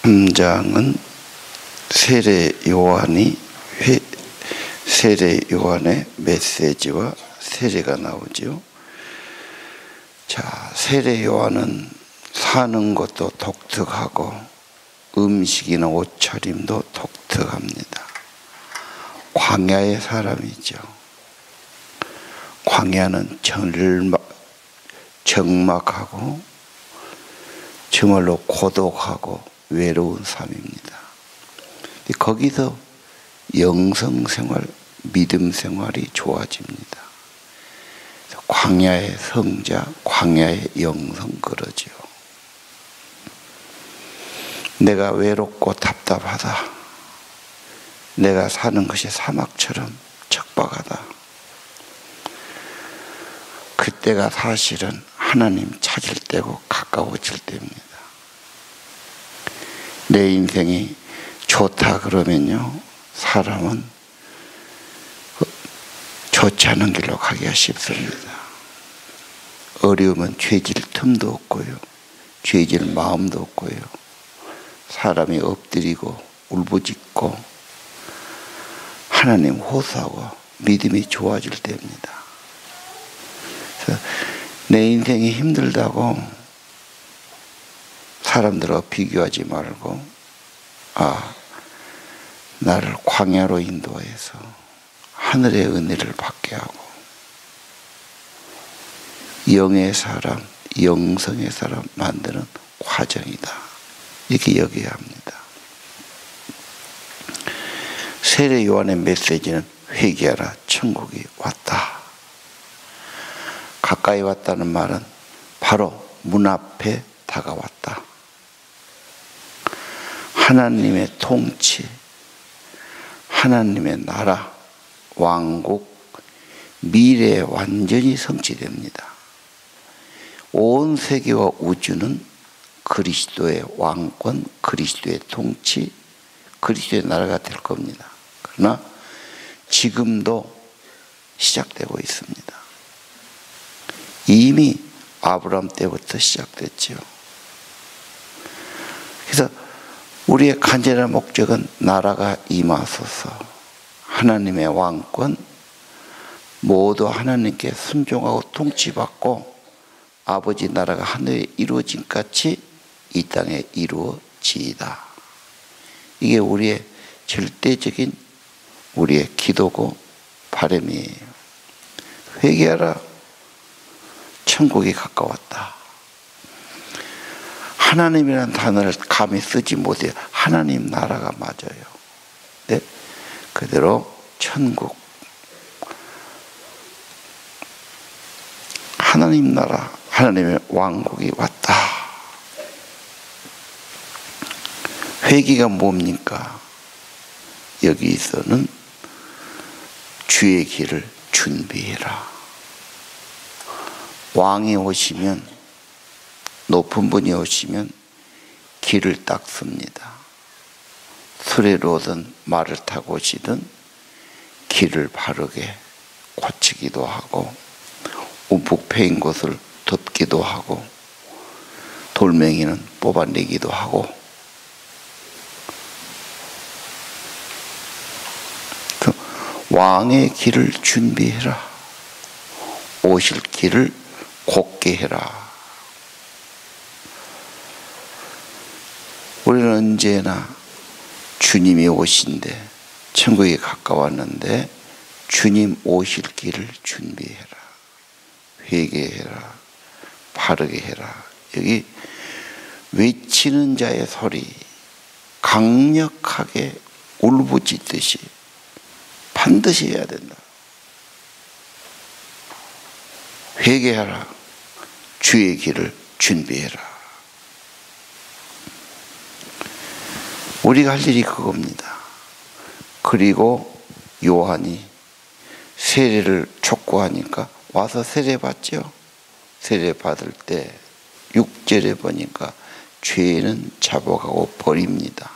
3장은 세례 요한의 메시지와 세례가 나오죠. 자, 세례 요한은 사는 것도 독특하고 음식이나 옷차림도 독특합니다. 광야의 사람이죠. 광야는 적막하고 정말로 고독하고 외로운 삶입니다. 거기서 영성생활, 믿음생활이 좋아집니다. 광야의 성자, 광야의 영성 그러죠. 내가 외롭고 답답하다. 내가 사는 것이 사막처럼 척박하다. 그때가 사실은 하나님 찾을 때고 가까워질 때입니다. 내 인생이 좋다 그러면요, 사람은 좋지 않은 길로 가기가 쉽습니다. 어려우면 죄질 틈도 없고요, 죄질 마음도 없고요, 사람이 엎드리고 울부짖고 하나님 호소하고 믿음이 좋아질 때입니다. 그래서 내 인생이 힘들다고 사람들과 비교하지 말고, 나를 광야로 인도해서 하늘의 은혜를 받게 하고 영의 사람, 영성의 사람 만드는 과정이다, 이렇게 여겨야 합니다. 세례 요한의 메시지는 회개하라, 천국이 왔다. 가까이 왔다는 말은 바로 문 앞에 다가왔다. 하나님의 통치, 하나님의 나라, 왕국, 미래에 완전히 성취됩니다. 온 세계와 우주는 그리스도의 왕권, 그리스도의 통치, 그리스도의 나라가 될 겁니다. 그러나 지금도 시작되고 있습니다. 이미 아브라함 때부터 시작됐죠. 그래서 우리의 간절한 목적은 나라가 임하소서, 하나님의 왕권, 모두 하나님께 순종하고 통치받고 아버지 나라가 하늘에 이루어진 같이 이 땅에 이루어지이다. 이게 우리의 절대적인 우리의 기도고 바람이에요. 회개하라, 천국이 가까웠다. 하나님이라는 단어를 감히 쓰지 못해요. 하나님 나라가 맞아요. 네? 그대로 천국, 하나님 나라, 하나님의 왕국이 왔다. 회개가 뭡니까? 여기서는 주의 길을 준비해라. 왕이 오시면, 높은 분이 오시면 길을 닦습니다. 수레로 오든 말을 타고 오시든 길을 바르게 고치기도 하고 움푹 패인 곳을 덮기도 하고 돌멩이는 뽑아내기도 하고, 그 왕의 길을 준비해라. 오실 길을 곧게 해라. 우리는 언제나 주님이 오신데, 천국이 가까웠는데 주님 오실 길을 준비해라. 회개해라. 바르게 해라. 여기 외치는 자의 소리, 강력하게 울부짖듯이 반드시 해야 된다. 회개하라. 주의 길을 준비해라. 우리가 할 일이 그겁니다. 그리고 요한이 세례를 촉구하니까 와서 세례 받죠. 세례 받을 때 6절에 보니까 죄는 자복하고 버립니다.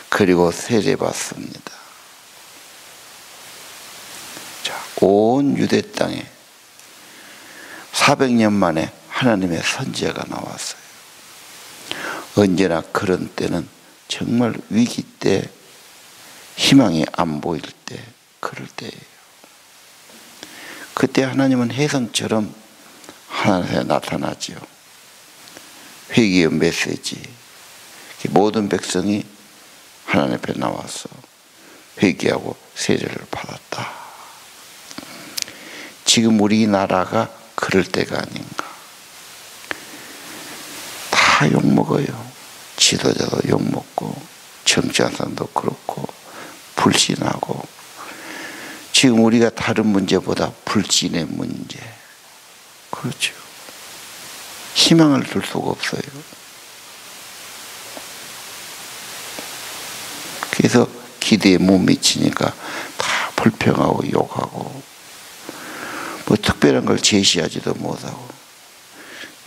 그리고 세례 받습니다. 자, 온 유대 땅에 400년 만에 하나님의 선지자가 나왔어요. 언제나 그런 때는 정말 위기 때, 희망이 안 보일 때, 그럴 때예요. 그때 하나님은 혜성처럼 하나님에 나타나지요. 회개의 메시지. 모든 백성이 하나님 앞에 나와서 회개하고 세례를 받았다. 지금 우리나라가 그럴 때가 아닌가. 다 욕먹어요. 지도자도 욕먹고 정치하는 사람도 그렇고 불신하고. 지금 우리가 다른 문제보다 불신의 문제. 그렇죠. 희망을 둘 수가 없어요. 그래서 기대에 못 미치니까 다 불평하고 욕하고, 뭐 특별한 걸 제시하지도 못하고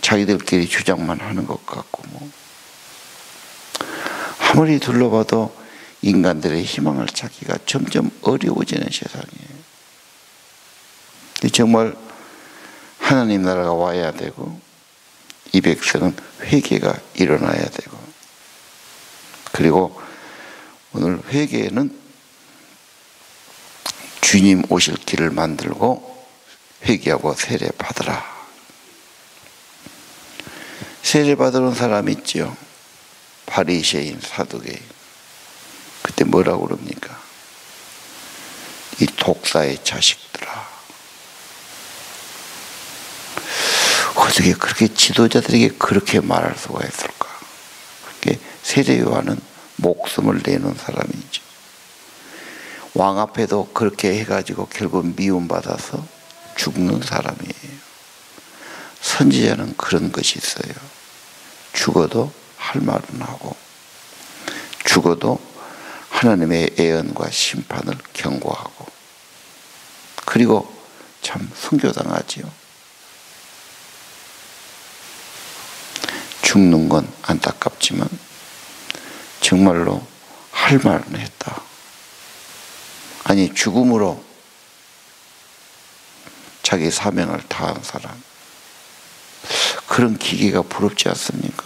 자기들끼리 주장만 하는 것 같고, 뭐 아무리 둘러봐도 인간들의 희망을 찾기가 점점 어려워지는 세상이에요. 정말 하나님 나라가 와야 되고, 이 백성은 회개가 일어나야 되고, 그리고 오늘 회개는 주님 오실 길을 만들고 회개하고 세례 받으라. 세례 받으러 온 사람이 있죠. 바리새인, 사두개인. 그때 뭐라고 그럽니까? 이 독사의 자식들아. 어떻게 그렇게 지도자들에게 그렇게 말할 수가 있을까? 세례 요한은 목숨을 내놓은 사람이죠. 왕 앞에도 그렇게 해가지고 결국 미움받아서 죽는 사람이에요. 선지자는 그런 것이 있어요. 죽어도 할 말은 하고, 죽어도 하나님의 예언과 심판을 경고하고, 그리고 참 순교당하지요. 죽는 건 안타깝지만 정말로 할 말은 했다. 아니, 죽음으로 자기 사명을 다한 사람, 그런 기계가 부럽지 않습니까?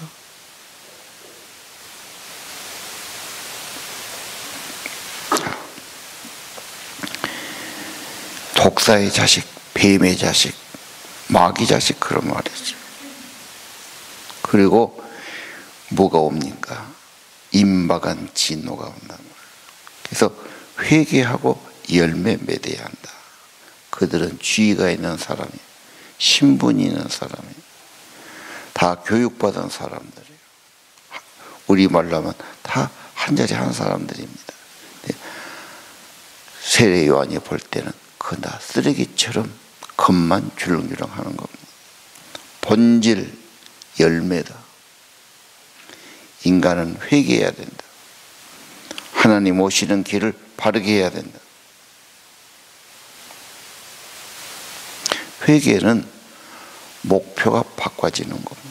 독사의 자식, 뱀의 자식, 마귀 자식, 그런 말이죠. 그리고 뭐가 옵니까? 임박한 진노가 온단 말이에요. 그래서 회개하고 열매 맺어야 한다. 그들은 지위가 있는 사람이, 신분이 있는 사람이, 다 교육받은 사람들이에요. 우리말로 하면 다 한자리 한 사람들입니다. 세례 요한이 볼 때는 그나 쓰레기처럼 겉만 줄렁줄렁 하는 겁니다. 본질 열매다. 인간은 회개해야 된다. 하나님 오시는 길을 바르게 해야 된다. 회개는 목표가 바꿔지는 겁니다.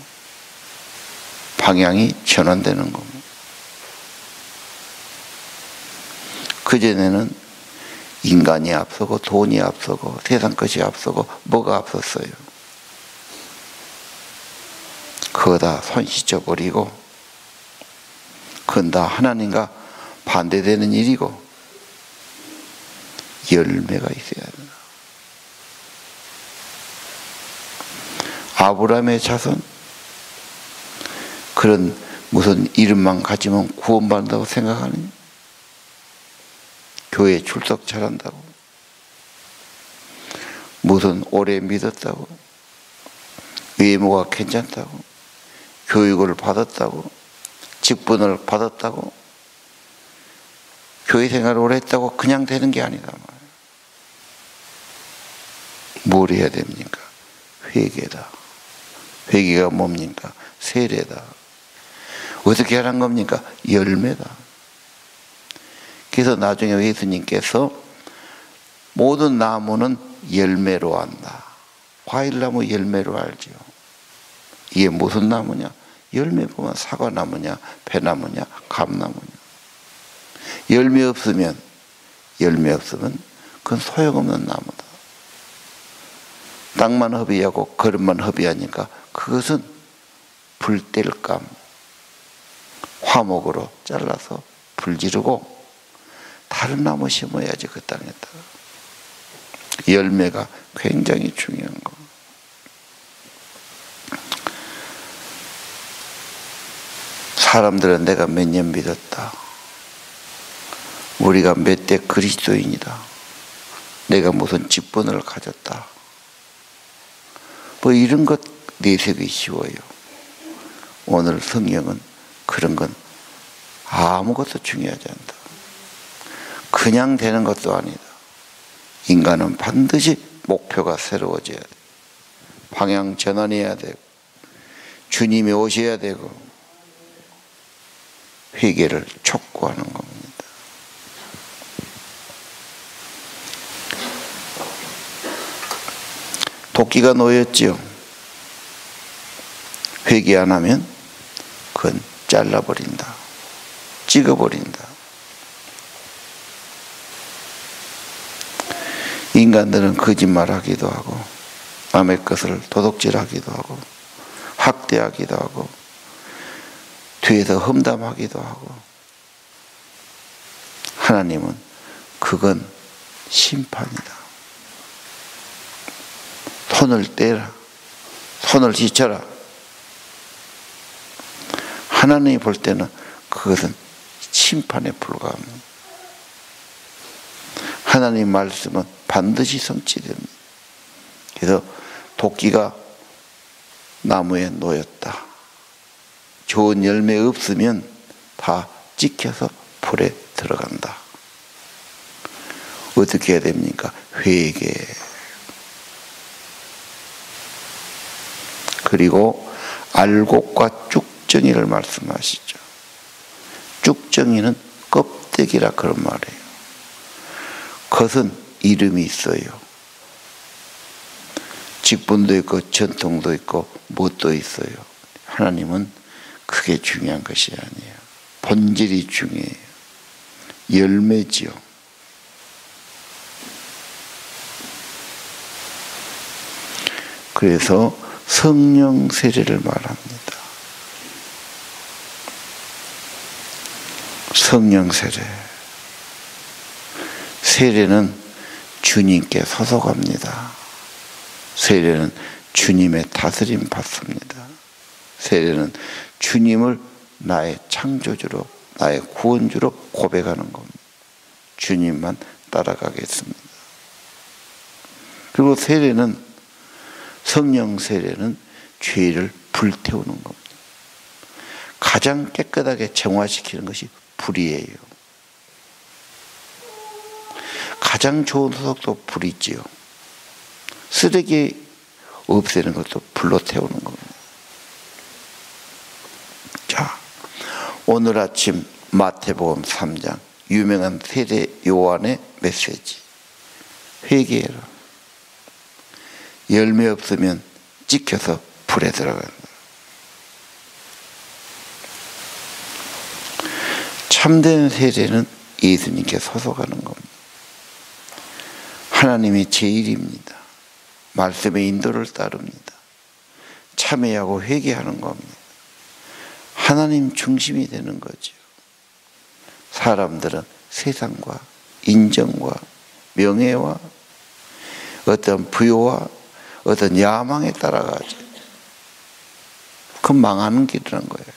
방향이 전환되는 겁니다. 그전에는 인간이 앞서고 돈이 앞서고 세상 것이 앞서고 뭐가 앞섰어요? 그거 다 손 씻어버리고, 그건 다 하나님과 반대되는 일이고, 열매가 있어야 된다. 아브라함의 자손, 그런 무슨 이름만 가지면 구원받는다고 생각하느냐? 교회 출석 잘한다고, 무슨 오래 믿었다고, 외모가 괜찮다고, 교육을 받았다고, 직분을 받았다고, 교회 생활을 오래 했다고 그냥 되는 게 아니다 말이에요. 뭘 해야 됩니까? 회개다. 회개가 뭡니까? 세례다. 어떻게 하는 겁니까? 열매다. 그래서 나중에 예수님께서 모든 나무는 열매로 한다. 과일나무 열매로 알지요. 이게 무슨 나무냐? 열매 보면 사과나무냐, 배나무냐, 감나무냐. 열매 없으면 그건 소용없는 나무다. 땅만 허비하고 거름만 허비하니까 그것은 불뗄감, 화목으로 잘라서 불 지르고 다른 나무 심어야지 그 땅에다가. 열매가 굉장히 중요한 거. 사람들은 내가 몇 년 믿었다. 우리가 몇 대 그리스도인이다. 내가 무슨 직분을 가졌다. 뭐 이런 것 내세우기 쉬워요. 오늘 성경은 그런 건 아무것도 중요하지 않다. 그냥 되는 것도 아니다. 인간은 반드시 목표가 새로워져야 돼. 방향 전환해야 되고 주님이 오셔야 되고 회개를 촉구하는 겁니다. 도끼가 놓였지요. 회개 안 하면 그건 잘라버린다. 찍어버린다. 인간들은 거짓말하기도 하고 남의 것을 도둑질하기도 하고 학대하기도 하고 뒤에서 험담하기도 하고. 하나님은 그건 심판이다. 손을 떼라. 손을 씻어라. 하나님이 볼 때는 그것은 심판에 불과합니다. 하나님 말씀은 반드시 성취됩니다. 그래서 도끼가 나무에 놓였다. 좋은 열매 없으면 다 찍혀서 불에 들어간다. 어떻게 해야 됩니까? 회개. 그리고 알곡과 쭉정이를 말씀하시죠. 쭉정이는 껍데기라 그런 말이에요. 겉은 이름이 있어요. 직분도 있고 전통도 있고 뭣도 있어요. 하나님은 그게 중요한 것이 아니에요. 본질이 중요해요. 열매지요. 그래서 성령 세례를 말합니다. 성령 세례. 세례는 주님께 소속합니다. 세례는 주님의 다스림 받습니다. 세례는 주님을 나의 창조주로, 나의 구원주로 고백하는 겁니다. 주님만 따라가겠습니다. 그리고 세례는, 성령 세례는 죄를 불태우는 겁니다. 가장 깨끗하게 정화시키는 것이 불이에요. 가장 좋은 소속도 불이지요. 쓰레기 없애는 것도 불로 태우는 겁니다. 자, 오늘 아침 마태복음 3장 유명한 세례 요한의 메시지. 회개해라. 열매 없으면 찍혀서 불에 들어간다. 참된 세례는 예수님께 소속하는 겁니다. 하나님이 제일입니다. 말씀의 인도를 따릅니다. 참회하고 회개하는 겁니다. 하나님 중심이 되는 거죠. 사람들은 세상과 인정과 명예와 어떤 부요와 어떤 야망에 따라가죠. 그건 망하는 길이라는 거예요.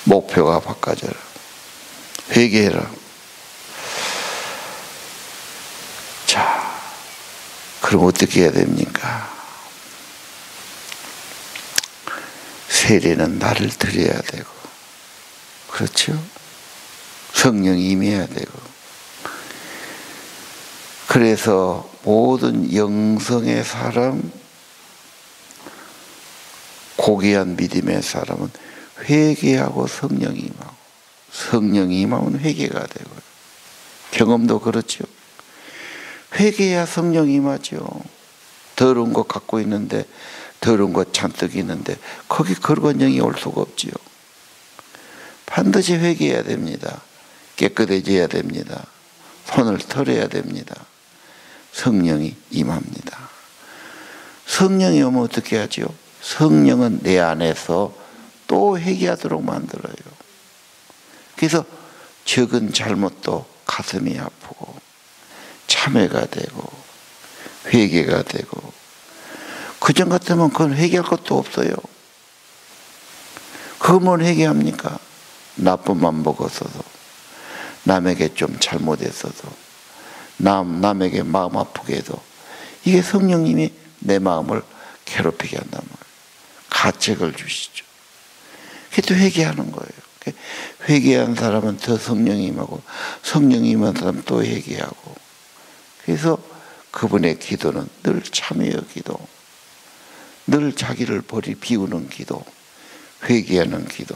목표가 바꿔져라. 회개해라. 자, 그럼 어떻게 해야 됩니까? 세례는 나를 드려야 되고, 그렇죠? 성령이 임해야 되고. 그래서 모든 영성의 사람, 고귀한 믿음의 사람은 회개하고 성령이 임하고, 성령이 임하면 회개가 되고요. 경험도 그렇죠. 회개해야 성령이 임하죠. 더러운 것 갖고 있는데, 더러운 것 잔뜩 있는데 거기 거룩한 영이 올 수가 없지요. 반드시 회개해야 됩니다. 깨끗해져야 됩니다. 손을 털어야 됩니다. 성령이 임합니다. 성령이 오면 어떻게 하죠? 성령은 내 안에서 또 회개하도록 만들어요. 그래서 적은 잘못도 가슴이 아프고 참회가 되고 회개가 되고, 그전 같으면 그건 회개할 것도 없어요. 그것만 회개합니까? 나쁜 맘 먹었어도, 남에게 좀 잘못했어도, 남에게 마음 아프게 해도, 이게 성령님이 내 마음을 괴롭히게 한단 말이에요. 가책을 주시죠. 그게 또 회개하는 거예요. 회개한 사람은 더 성령이 임하고, 성령이 임한 사람은 또 회개하고. 그래서 그분의 기도는 늘 참회의 기도, 늘 자기를 비우는 기도, 회개하는 기도.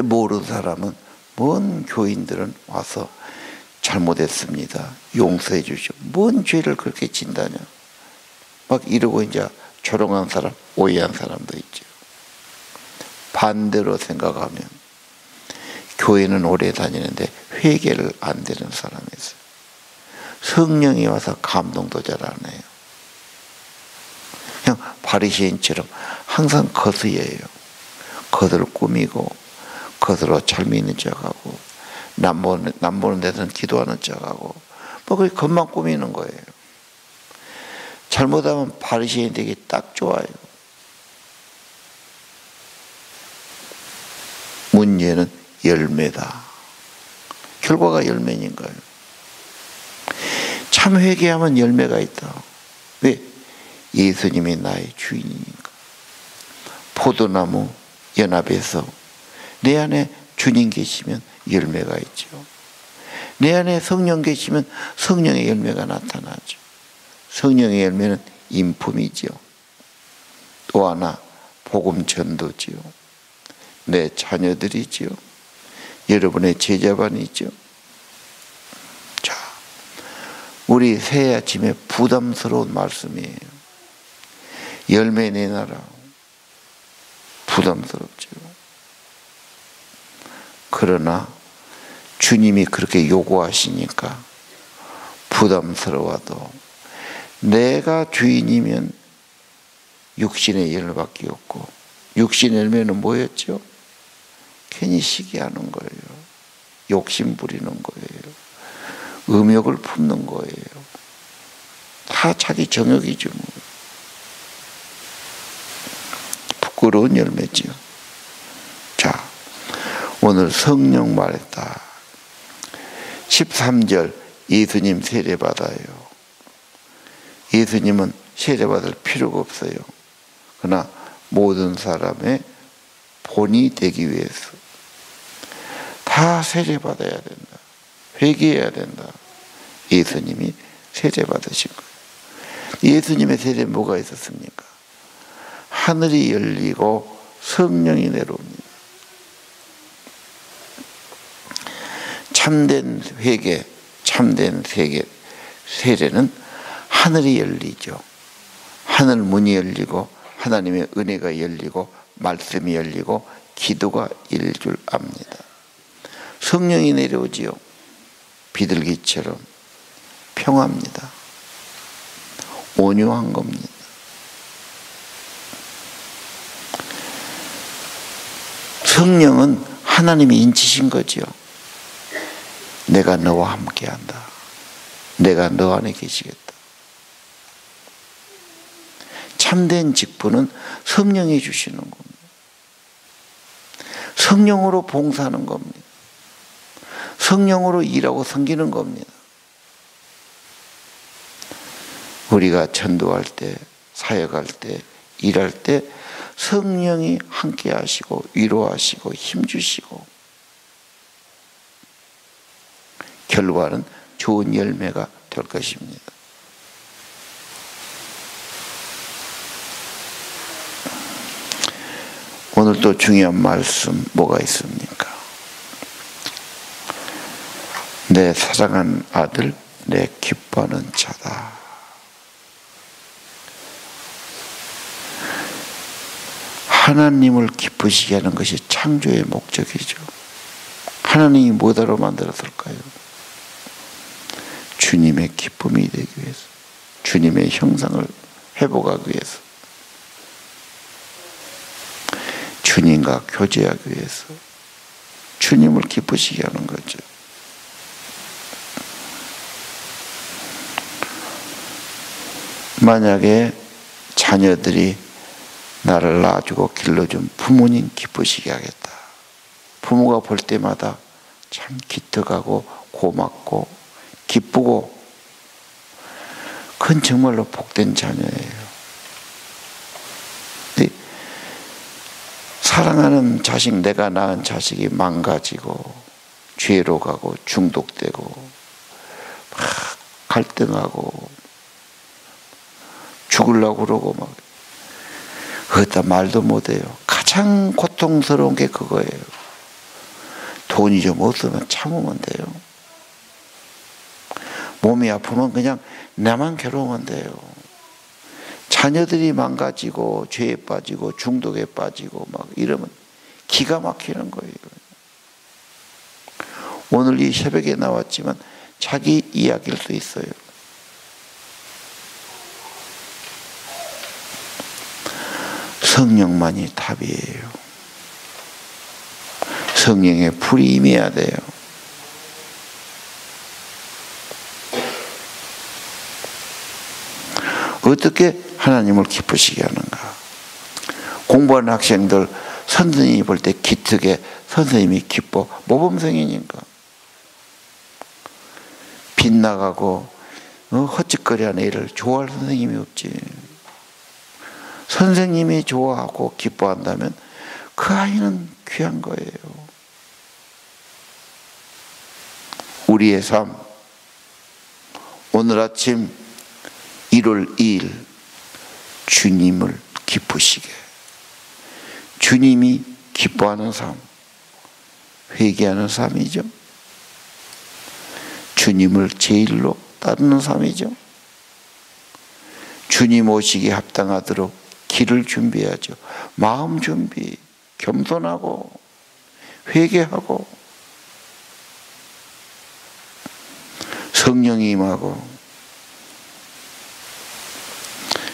모르는 사람은, 뭔 교인들은 와서 잘못했습니다, 용서해 주시오, 뭔 죄를 그렇게 진다냐, 막 이러고 이제 조롱한 사람, 오해한 사람도 있죠. 반대로 생각하면 교회는 오래 다니는데 회개를 안 되는 사람이 있어요. 성령이 와서 감동도 잘 안 해요. 그냥 바리새인처럼 항상 거스예요. 겉을 꾸미고, 겉으로 잘 믿는 척하고, 남 보는 데서는 기도하는 척하고, 뭐 그게 겉만 꾸미는 거예요. 잘못하면 바리새인 되기 딱 좋아요. 문제는 열매다. 결과가 열매인 거예요. 참 회개하면 열매가 있다. 왜? 예수님이 나의 주인이니까. 포도나무 연합에서 내 안에 주님 계시면 열매가 있죠. 내 안에 성령 계시면 성령의 열매가 나타나죠. 성령의 열매는 인품이죠. 또 하나 복음 전도지요. 내 자녀들이지요. 여러분의 제자반이죠. 자, 우리 새해 아침에 부담스러운 말씀이에요. 열매 내놔라. 부담스럽죠. 그러나 주님이 그렇게 요구하시니까 부담스러워도, 내가 주인이면 육신의 열매밖에 없고, 육신의 열매는 뭐였죠? 괜히 시기하는 거예요. 욕심 부리는 거예요. 음욕을 품는 거예요. 다 자기 정욕이죠. 뭐. 부끄러운 열매죠. 자, 오늘 성령 말했다. 13절 예수님 세례받아요. 예수님은 세례받을 필요가 없어요. 그러나 모든 사람의 본이 되기 위해서 다 세례받아야 된다. 회개해야 된다. 예수님이 세례받으신 거예요. 예수님의 세례에 뭐가 있었습니까? 하늘이 열리고 성령이 내려옵니다. 참된 회개, 참된 세례는 하늘이 열리죠. 하늘 문이 열리고 하나님의 은혜가 열리고 말씀이 열리고 기도가 이룰 줄 압니다. 성령이 내려오지요. 비둘기처럼 평화입니다. 온유한 겁니다. 성령은 하나님이 인치신 거죠. 내가 너와 함께한다. 내가 너 안에 계시겠다. 참된 직분은 성령이 주시는 겁니다. 성령으로 봉사하는 겁니다. 성령으로 일하고 섬기는 겁니다. 우리가 전도할 때, 사역할 때, 일할 때 성령이 함께 하시고 위로하시고 힘주시고, 결과는 좋은 열매가 될 것입니다. 오늘 또 중요한 말씀 뭐가 있습니까? 내 사랑하는 아들, 내 기뻐하는 자다. 하나님을 기쁘시게 하는 것이 창조의 목적이죠. 하나님이 뭐하러 만들었을까요? 주님의 기쁨이 되기 위해서, 주님의 형상을 회복하기 위해서. 주님과 교제하기 위해서 주님을 기쁘시게 하는 거죠. 만약에 자녀들이 나를 낳아주고 길러준 부모님 기쁘시게 하겠다. 부모가 볼 때마다 참 기특하고 고맙고 기쁘고, 그건 정말로 복된 자녀예요. 근데 사랑하는 자식, 내가 낳은 자식이 망가지고 죄로 가고 중독되고 막 갈등하고 죽으려고 그러고 막 그것도 말도 못해요. 가장 고통스러운 게 그거예요. 돈이 좀 없으면 참으면 돼요. 몸이 아프면 그냥 나만 괴로우면 돼요. 자녀들이 망가지고 죄에 빠지고 중독에 빠지고 막 이러면 기가 막히는 거예요. 오늘 이 새벽에 나왔지만 자기 이야기일 수 있어요. 성령만이 답이에요. 성령의 불이 임해야 돼요. 어떻게 하나님을 기쁘시게 하는가? 공부하는 학생들 선생님이 볼 때 기특해. 선생님이 기뻐. 모범생이니까. 빗나가고 헛짓거리하는 애를 좋아할 선생님이 없지. 선생님이 좋아하고 기뻐한다면 그 아이는 귀한 거예요. 우리의 삶, 오늘 아침 1월 2일 주님을 기쁘시게, 주님이 기뻐하는 삶, 회개하는 삶이죠. 주님을 제일로 따르는 삶이죠. 주님 오시기에 합당하도록 길을 준비하죠. 마음 준비, 겸손하고 회개하고 성령이 임하고,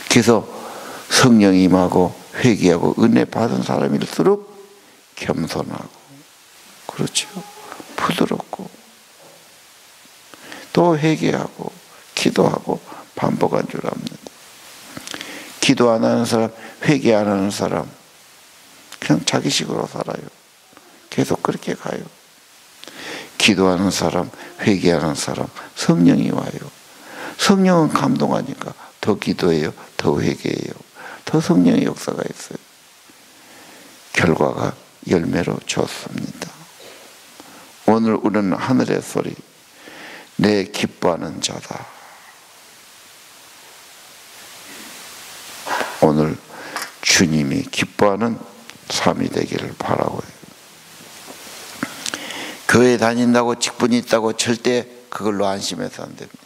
그래서 성령이 임하고 회개하고 은혜 받은 사람일수록 겸손하고, 그렇죠, 부드럽고 또 회개하고 기도하고 반복한 줄 압니다. 기도 안 하는 사람, 회개 안 하는 사람 그냥 자기식으로 살아요. 계속 그렇게 가요. 기도하는 사람, 회개하는 사람 성령이 와요. 성령은 감동하니까 더 기도해요, 더 회개해요, 더 성령의 역사가 있어요. 결과가 열매로 좋습니다. 오늘 우리는 하늘의 소리, 내 기뻐하는 자다. 오늘 주님이 기뻐하는 삶이 되기를 바라고요. 교회 다닌다고 직분이 있다고 절대 그걸로 안심해서 안 됩니다.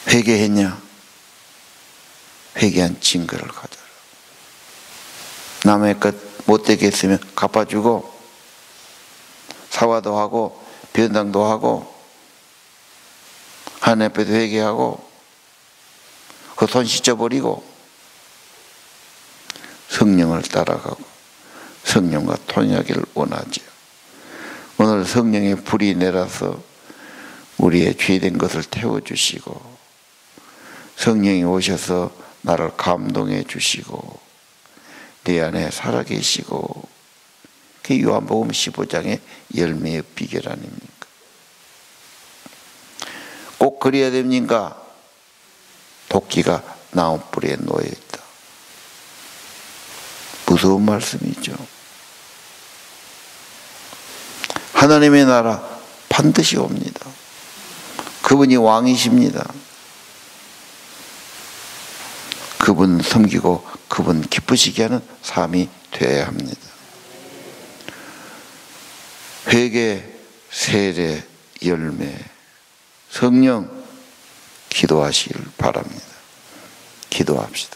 회개했냐? 회개한 증거를 가져라. 남의 것 못되게 했으면 갚아주고, 사과도 하고 변당도 하고 하나님 앞에도 회개하고 그 손 씻어버리고 성령을 따라가고 성령과 통하기를 원하죠. 오늘 성령의 불이 내려서 우리의 죄된 것을 태워주시고, 성령이 오셔서 나를 감동해 주시고 내 안에 살아계시고, 그게 요한복음 15장의 열매의 비결 아닙니까? 꼭 그래야 됩니까? 도끼가 나무 뿌리에 놓여있다. 무서운 말씀이죠. 하나님의 나라 반드시 옵니다. 그분이 왕이십니다. 그분 섬기고 그분 기쁘시게 하는 삶이 되어야 합니다. 회개, 세례, 열매, 성령 기도하시길 바랍니다. 기도합시다.